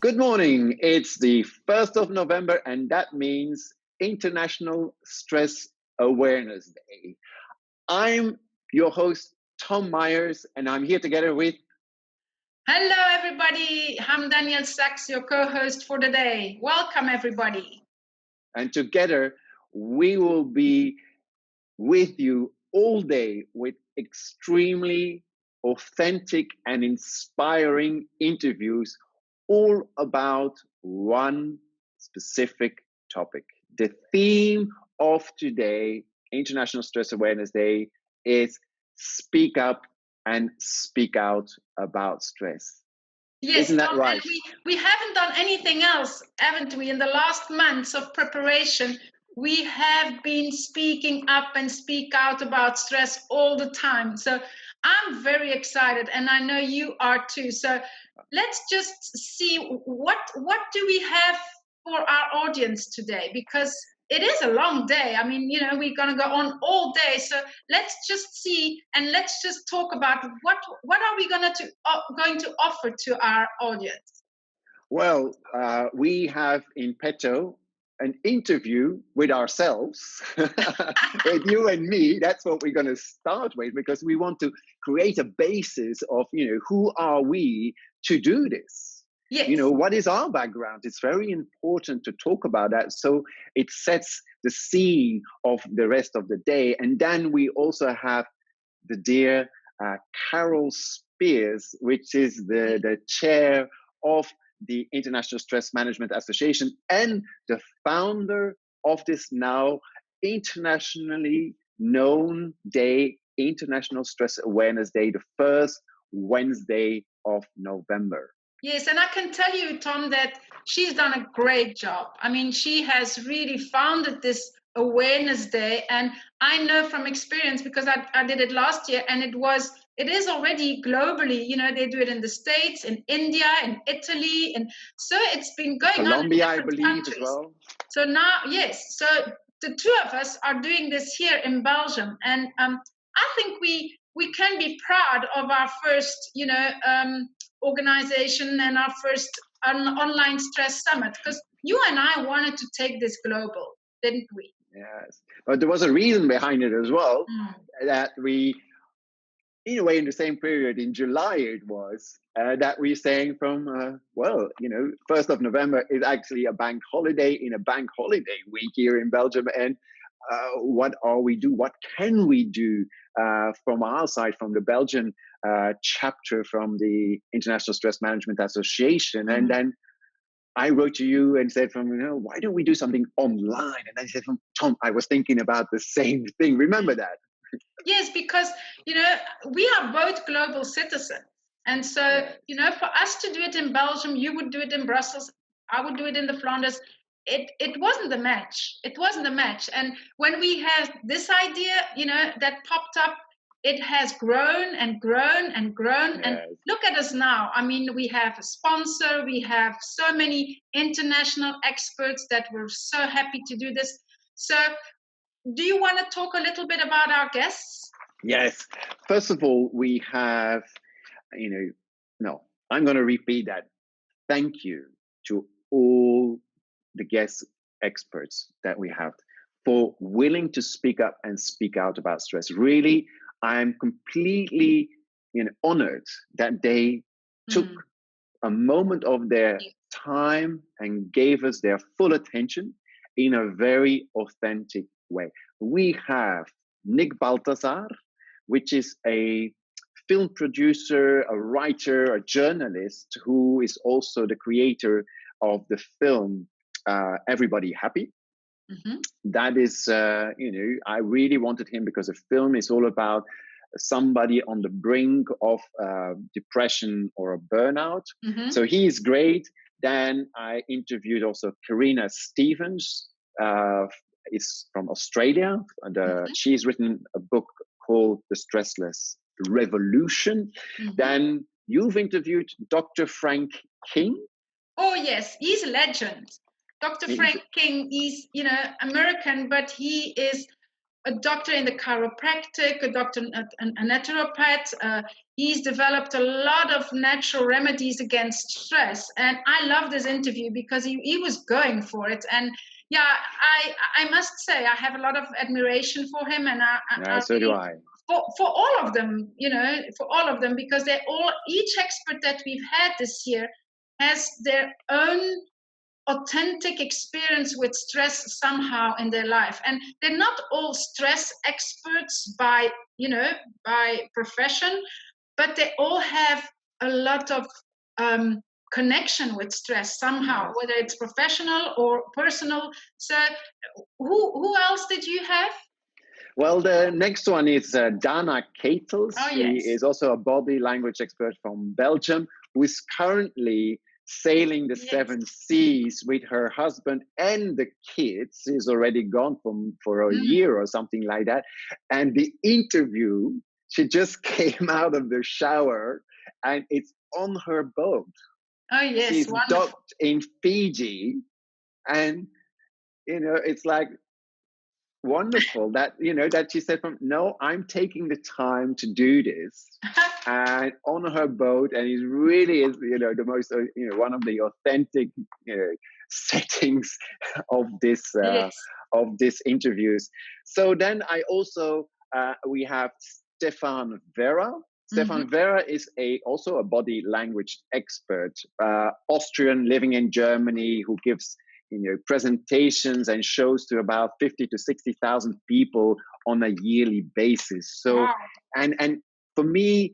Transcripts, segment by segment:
Good morning. It's the 1st of November, and that means International Stress Awareness Day. I'm your host, Tom Meyers, and I'm here together with. Hello, everybody. I'm Danielle Sax, your co-host for the day. Welcome, everybody. And together, we will be with you all day with extremely authentic and inspiring interviews all about one specific topic. The theme of today, International Stress Awareness Day, is speak up and speak out about stress. Yes, Isn't that Tom, right? and we haven't done anything else, haven't we? In the last months of preparation, we have been speaking up and speak out about stress all the time. So I'm very excited, and I know you are too. So let's just see what do we have for our audience today, because it is a long day. I mean, we're going to go on all day. So let's just see, and let's just talk about what are we going to offer to our audience. Well, we have in petto an interview with ourselves, with you and me. That's what we're going to start with, because we want to create a basis of, who are we to do this? Yes. What is our background? It's very important to talk about that. So it sets the scene of the rest of the day. And then we also have the dear Carol Spears, which is the chair of the International Stress Management Association and the founder of this now internationally known day, International Stress Awareness Day, the first Wednesday of November. Yes, and I can tell you, Tom, that she's done a great job. I mean, she has really founded this awareness day, and I know from experience, because I did it last year, and it is already globally. They do it in the States, in India, in Italy, and so it's been going Colombia, on in different countries. As well. So now, yes, so the two of us are doing this here in Belgium, and I think we can be proud of our first, organization and our first online stress summit, because you and I wanted to take this global, didn't we? Yes, but there was a reason behind it as well, that we, in a way, in the same period in July it was, that we're saying from, 1st of November is actually a bank holiday in a bank holiday week here in Belgium. And what can we do from our side, from the Belgian chapter, from the International Stress Management Association? And then I wrote to you and said, why don't we do something online? And I said, Tom, I was thinking about the same thing. Remember that? Yes, because, we are both global citizens. And so, for us to do it in Belgium, you would do it in Brussels, I would do it in the Flanders. It wasn't a match. It wasn't a match. And when we had this idea, that popped up, it has grown and grown and grown. Yes. And look at us now. I mean, we have a sponsor. We have so many international experts that were so happy to do this. So do you want to talk a little bit about our guests? Yes. First of all, we have, I'm going to repeat that. Thank you to all the guest experts that we have for willing to speak up and speak out about stress. Really, I'm completely honored that they took a moment of their time and gave us their full attention in a very authentic way. We have Nick Balthazar, which is a film producer, a writer, a journalist, who is also the creator of the film Everybody Happy. That is, I really wanted him because the film is all about somebody on the brink of depression or a burnout. So he is great. Then I interviewed also Karina Stevens, is from Australia. And she's written a book called The Stressless Revolution. Then you've interviewed Dr. Frank King. Oh, yes, he's a legend. Dr. Frank King, he's, American, but he is a doctor in the chiropractic, a doctor, a naturopath. He's developed a lot of natural remedies against stress. And I love this interview because he was going for it. And yeah, I must say, I have a lot of admiration for him. And so do I. For all of them, for all of them, because each expert that we've had this year has their own authentic experience with stress somehow in their life. And they're not all stress experts by profession, but they all have a lot of connection with stress somehow, whether it's professional or personal. So who else did you have? Well, the next one is Dana Ketels. Oh, She is also a body language expert from Belgium, who is currently sailing the 7 seas with her husband and the kids. She's already gone for a year or something like that. And the interview, she just came out of the shower, and it's on her boat. Oh, yes. She's wonderful. docked in Fiji. And, it's like, wonderful that that she said, no, I'm taking the time to do this, and on her boat, and it really is the most one of the authentic settings of this interviews. So then I also we have Stefan Vera. Stefan Vera is also a body language expert, Austrian, living in Germany, who gives presentations and shows to about 50 to 60,000 people on a yearly basis. So, wow. and for me,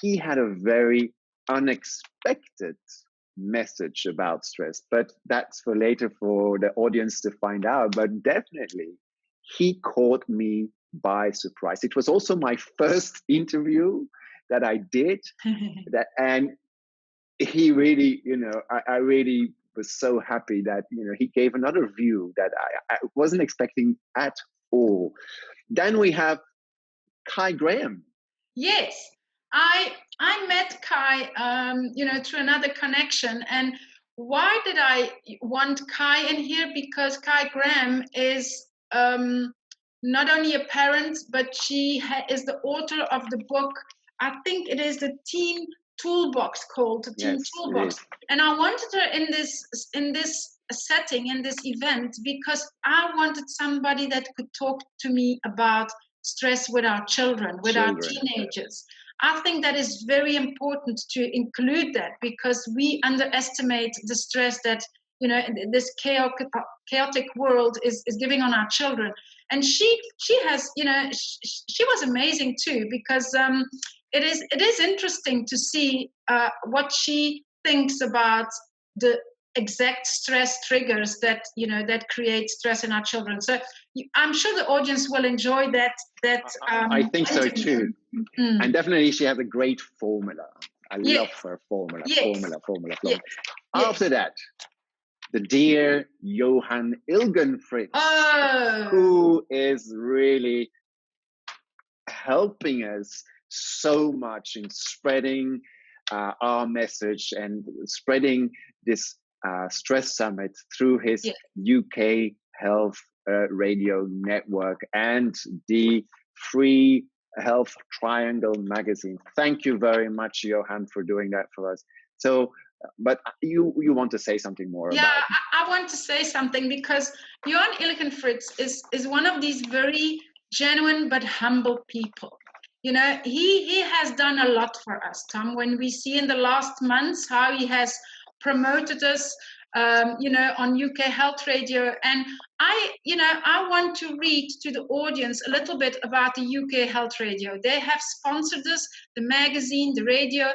he had a very unexpected message about stress, but that's for later for the audience to find out. But definitely, he caught me by surprise. It was also my first interview that I did, and he really, I really was so happy that he gave another view that I wasn't expecting at all. Then we have Kai Graham. Yes, I met Kai, through another connection. And why did I want Kai in here? Because Kai Graham is not only a parent, but she is the author of the book. I think it is the Teen Toolbox, called the Teen Toolbox. And I wanted her in this setting, in this event, because I wanted somebody that could talk to me about stress with our children, with our teenagers. I think that is very important to include that, because we underestimate the stress that this chaotic world is giving on our children. And she has she was amazing too, because it is interesting to see what she thinks about the exact stress triggers that that create stress in our children. So I'm sure the audience will enjoy that. I think so too. And definitely she has a great formula. I love her formula. Formula. After that, the dear Johan Ilgenfritz, who is really helping us so much in spreading our message and spreading this stress summit through his UK Health Radio Network and the free Health Triangle magazine. Thank you very much, Johan, for doing that for us. So, but you want to say something more about it? I want to say something, because Johan Ilgenfritz is one of these very genuine but humble people. He has done a lot for us, Tom, when we see in the last months how he has promoted us, on UK Health Radio. And I want to read to the audience a little bit about the UK Health Radio. They have sponsored us, the magazine, the radio.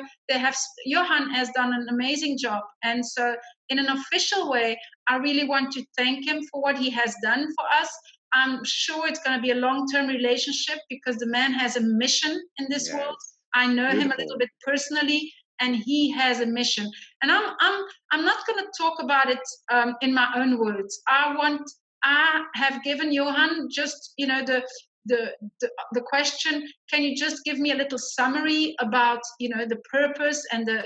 Johan has done an amazing job. And so in an official way, I really want to thank him for what he has done for us. I'm sure it's going to be a long-term relationship, because the man has a mission in this world. I know him a little bit personally, and he has a mission. And I'm not going to talk about it in my own words. I have given Johan just the question. Can you just give me a little summary about the purpose and the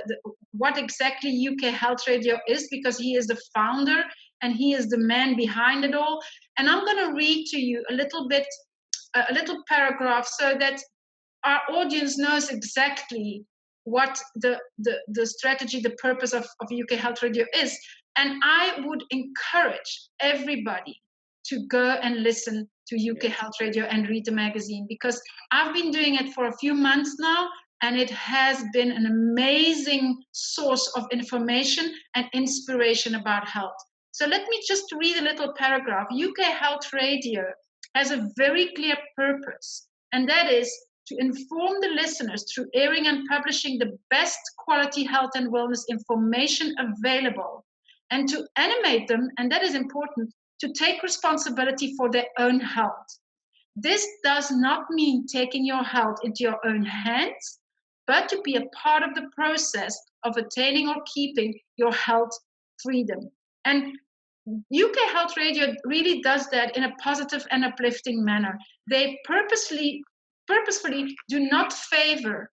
what exactly UK Health Radio is, because he is the founder and he is the man behind it all. And I'm going to read to you a little bit a little paragraph so that our audience knows exactly what the strategy, the purpose of UK Health Radio is. And I would encourage everybody to go and listen to UK Health Radio and read the magazine, because I've been doing it for a few months now, and it has been an amazing source of information and inspiration about health. So let me just read a little paragraph. UK Health Radio has a very clear purpose, and that is to inform the listeners through airing and publishing the best quality health and wellness information available, and to animate them, and that is important, to take responsibility for their own health. This does not mean taking your health into your own hands, but to be a part of the process of attaining or keeping your health freedom. And UK Health Radio really does that in a positive and uplifting manner. They purposefully do not favor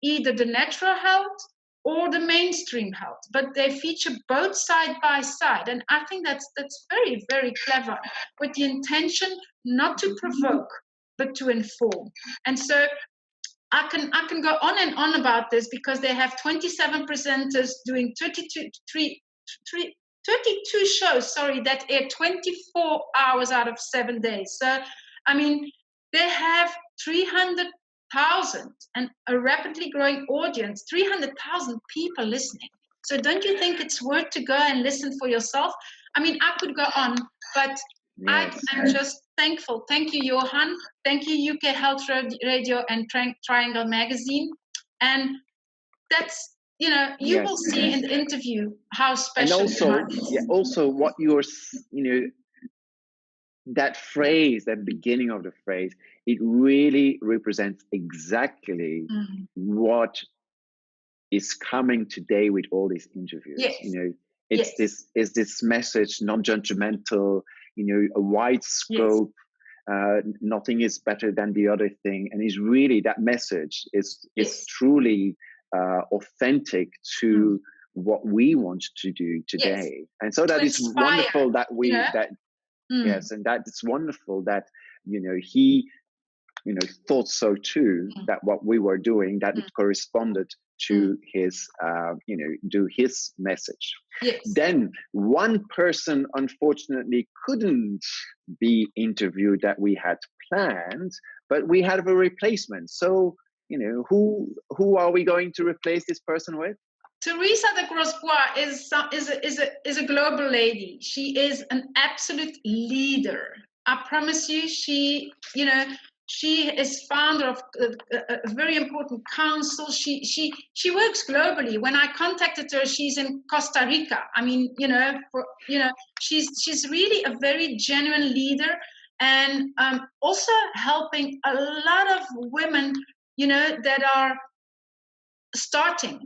either the natural health or the mainstream health, but they feature both side by side. And I think that's very, very clever, with the intention not to provoke, but to inform. And so I can go on and on about this, because they have 27 presenters doing 32 shows, that air 24 hours out of 7 days. So, I mean, they have 300,000 and a rapidly growing audience, 300,000 people listening. So don't you think it's worth to go and listen for yourself? I mean, I could go on, but yes. I'm just thankful. Thank you, Johan. Thank you, UK Health Radio and Triangle Magazine. And that's, you will see in the interview how special and also what you're, that phrase, that beginning of the phrase, it really represents exactly what is coming today with all these interviews. Yes. It's this message, non-judgmental, a wide scope. Yes. Nothing is better than the other thing, and it's really, that message is truly authentic to what we want to do today. Yes. And so that is wonderful that we yes, and that it's wonderful that he thought so too, that what we were doing, that it corresponded to his do his message. Yes. Then one person unfortunately couldn't be interviewed that we had planned, but we had a replacement. So who are we going to replace this person with? Teresa de Grosbois is a global lady. She is an absolute leader. I promise you, she is founder of a very important council. She works globally. When I contacted her, she's in Costa Rica. I mean, she's really a very genuine leader, and also helping a lot of women, that are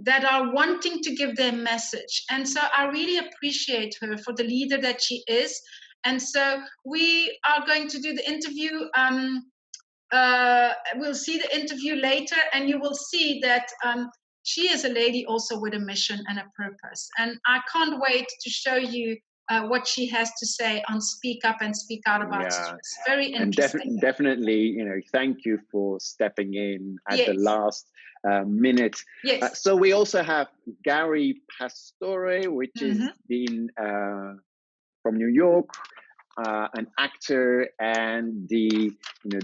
that are wanting to give their message. And so I really appreciate her for the leader that she is. And so we are going to do the interview. We'll see the interview later, and you will see that she is a lady also with a mission and a purpose. And I can't wait to show you what she has to say on Speak Up and Speak Out about stress. Very interesting. And definitely, thank you for stepping in at the last minute. Yes. So we also have Gary Pastore, which is from New York, an actor and the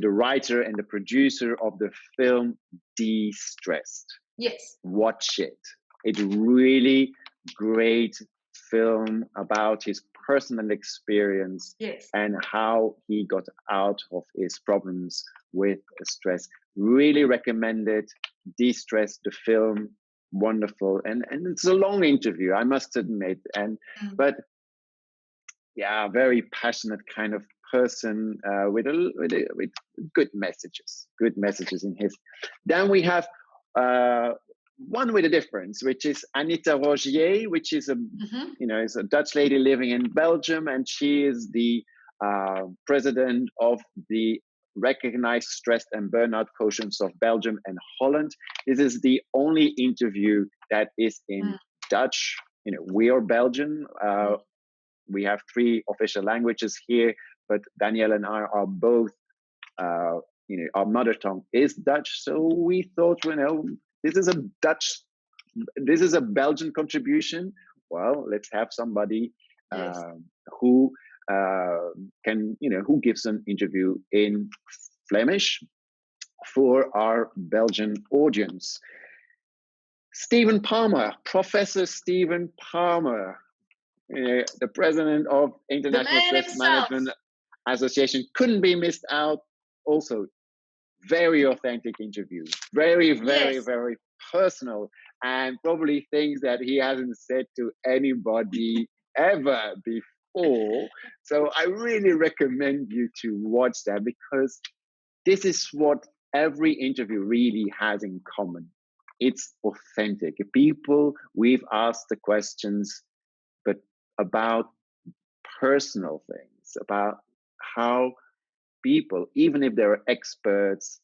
writer and the producer of the film De-Stressed. Yes. Watch it. It's really great film about his personal experience and how he got out of his problems with stress. Really recommend it. De-Stress, the film, wonderful, and it's a long interview, I must admit, but very passionate kind of person with good messages in his. Then we have one with a difference, which is Anita Rogier, which is is a Dutch lady living in Belgium, and she is the president of the recognized stress and burnout quotients of Belgium and Holland. This is the only interview that is in Dutch. We are Belgian. We have 3 official languages here, but Danielle and I are both our mother tongue is Dutch. So we thought, this is a Belgian contribution. Well, let's have somebody who who gives an interview in Flemish for our Belgian audience. Stephen Palmer, Professor Stephen Palmer, the president of International Stress Management Association, couldn't be missed out. Also, very authentic interview, very, very, very personal, and probably things that he hasn't said to anybody ever before. So I really recommend you to watch that, because this is what every interview really has in common. It's authentic. People, we've asked the questions, but about personal things, about how people, even if they're experts,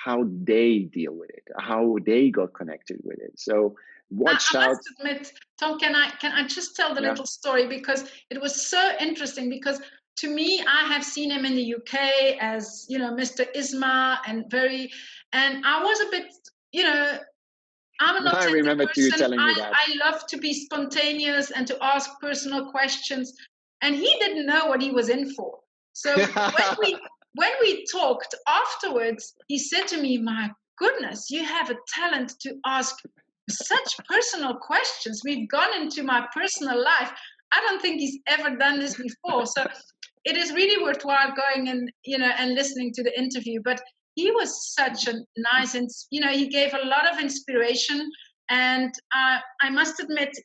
how they deal with it, how they got connected with it. So watch out. I must admit, Tom, can I just tell the little story, because it was so interesting, because to me, I have seen him in the UK as, Mr. Isma, and I was a bit, I'm an authentic I remember person. you telling me that. I love to be spontaneous and to ask personal questions. And he didn't know what he was in for. So when we talked afterwards, he said to me, "My goodness, you have a talent to ask such personal questions. We've gone into my personal life. I don't think he's ever done this before." So it is really worthwhile going and listening to the interview. But he was such a nice, and he gave a lot of inspiration. And I must admit,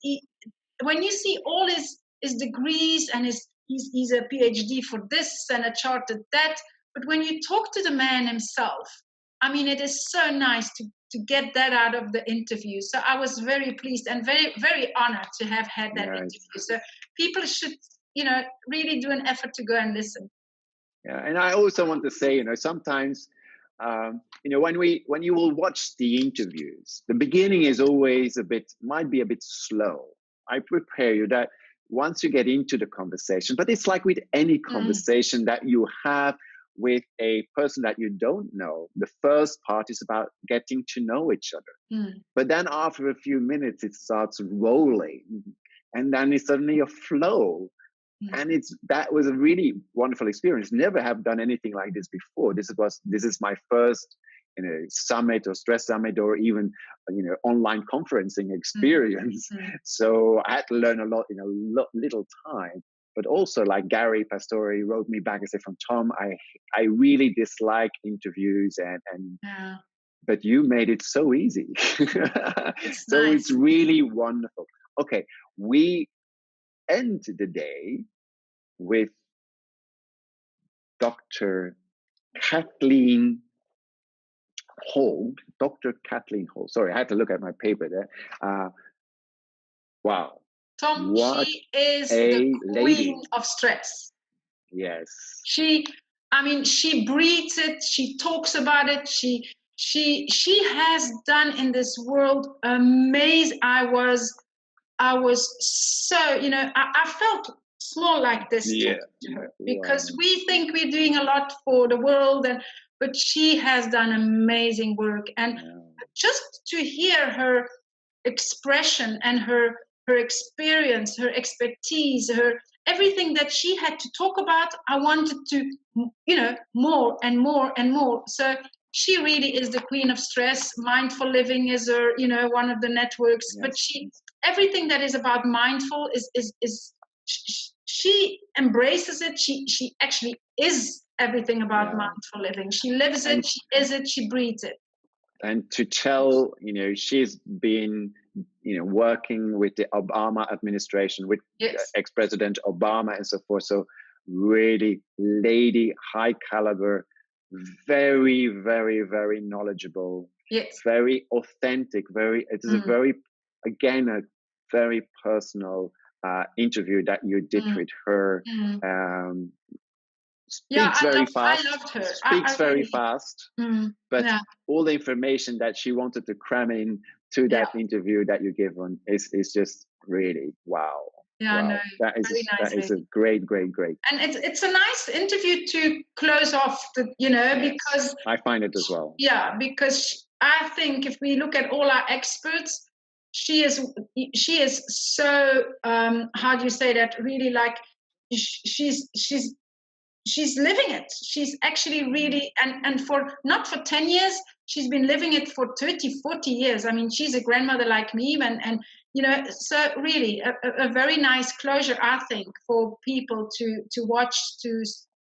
when you see all his degrees, and he's a PhD for this and a chartered that, but when you talk to the man himself, I mean, it is so nice to get that out of the interview. So I was very pleased and very, very honored to have had that interview. So people should, really do an effort to go and listen. Yeah, and I also want to say, sometimes, when you will watch the interviews, the beginning is always might be a bit slow. I prepare you that once you get into the conversation, but it's like with any conversation that you have with a person that you don't know, the first part is about getting to know each other. But then after a few minutes, it starts rolling, and then it's suddenly a flow. And that was a really wonderful experience. Never have done anything like this before. This is my first summit or stress summit, or even online conferencing experience. So I had to learn a lot in a little time. But also, like Gary Pastore wrote me back and said, "From Tom, I really dislike interviews, but you made it so easy." So nice. It's really wonderful. Okay, we end the day with Dr. Kathleen Hall. Dr. Kathleen Hall. Sorry, I had to look at my paper there. Wow. Tom, she is the queen of stress. Yes. She breathes it. She talks about it. She has done in this world amazing. I was so, I felt small like this talking to her, because we think we're doing a lot for the world, but she has done amazing work. And just to hear her expression and her experience, her expertise, her everything that she had to talk about, I wanted to, more and more and more. So she really is the queen of stress. Mindful living is her, one of the networks. Yes. But everything that is about mindful is she embraces it. She actually is everything about mindful living. She lives it. She is it. She breathes it. And to tell, she's been, working with the Obama administration, with ex-President Obama and so forth. So really, lady, high caliber, very, very, very knowledgeable, very authentic, it is a very personal interview that you did with her. Speaks very fast. I loved her. Speaks very fast, but all the information that she wanted to cram in to that interview that you give on is just really wow. Yeah, wow. no, That is a great. And it's a nice interview to close off because I find it as well. Yeah, because I think if we look at all our experts, she is so how do you say that? Really, like she's living it. She's actually really and for not for 10 years, she's been living it for 30, 40 years. I mean, she's a grandmother like me, and so really a very nice closure, I think, for people to watch,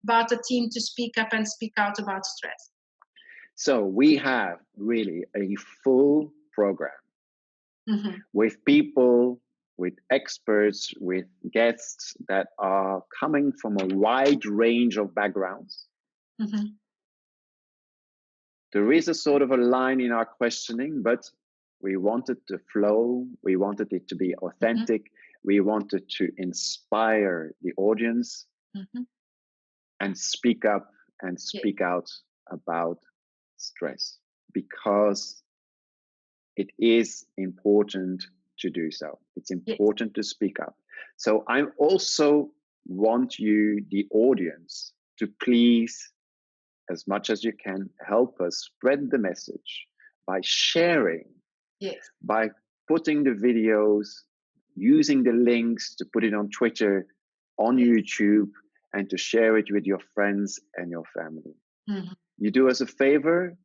about the team to speak up and speak out about stress. So we have really a full program with people, with experts, with guests that are coming from a wide range of backgrounds. There is a sort of a line in our questioning, but we wanted to flow. We wanted it to be authentic. We wanted to inspire the audience and speak up and speak out about stress, because it is important to do so. It's important to speak up. So I also want you, the audience, to please, as much as you can, help us spread the message by sharing, by putting the videos, using the links to put it on Twitter, on YouTube, and to share it with your friends and your family. You do us a favor,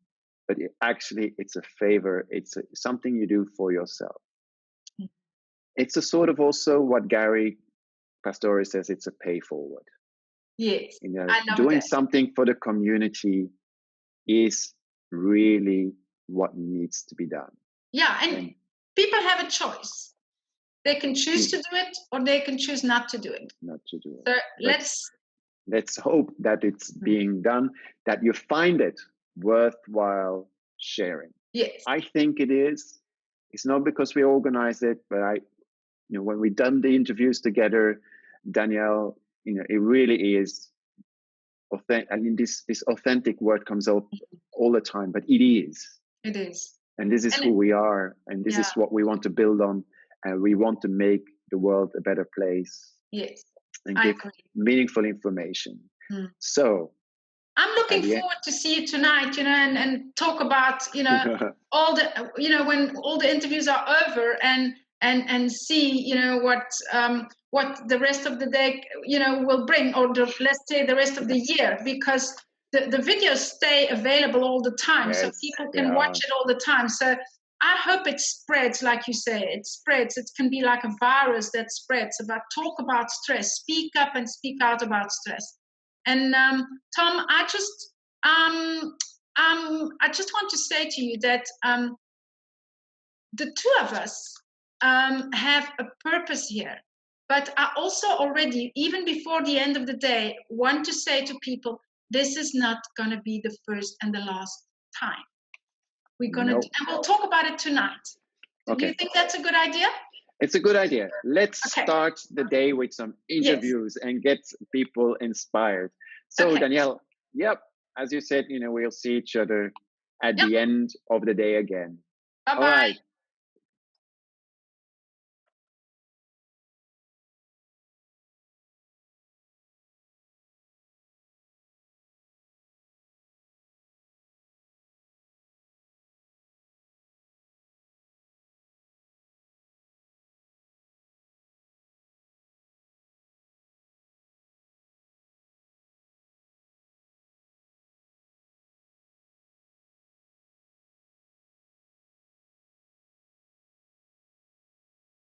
but it's a favor. It's something you do for yourself. It's a sort of also what Gary Pastore says, it's a pay forward. Yes, doing something for the community is really what needs to be done. Yeah, and people have a choice. They can choose to do it, or they can choose not to do it. So let's hope that it's being done, that you find it worthwhile sharing. Yes, I think it is. It's not because we organized it, but when we've done the interviews together, Danielle, it really is authentic. I mean, this authentic word comes out all the time, but it is. It is. And this is who we are, and this is what we want to build on, and we want to make the world a better place. Yes, and give meaningful information. So I'm looking forward to see you tonight, and talk about, all the, when all the interviews are over, and see, what the rest of the day, will bring, or let's say the rest of the year, because the videos stay available all the time, so people can watch it all the time. So I hope it spreads, like you say, it spreads. It can be like a virus that spreads. Talk about stress, speak up and speak out about stress. And Tom, I just want to say to you that the two of us have a purpose here. But I also already, even before the end of the day, want to say to people, this is not going to be the first and the last time. We're going to, and we'll talk about it tonight. Do you think that's a good idea? It's a good idea. Let's start the day with some interviews and get people inspired. So Danielle, as you said, we'll see each other at the end of the day again. Bye-bye. All right.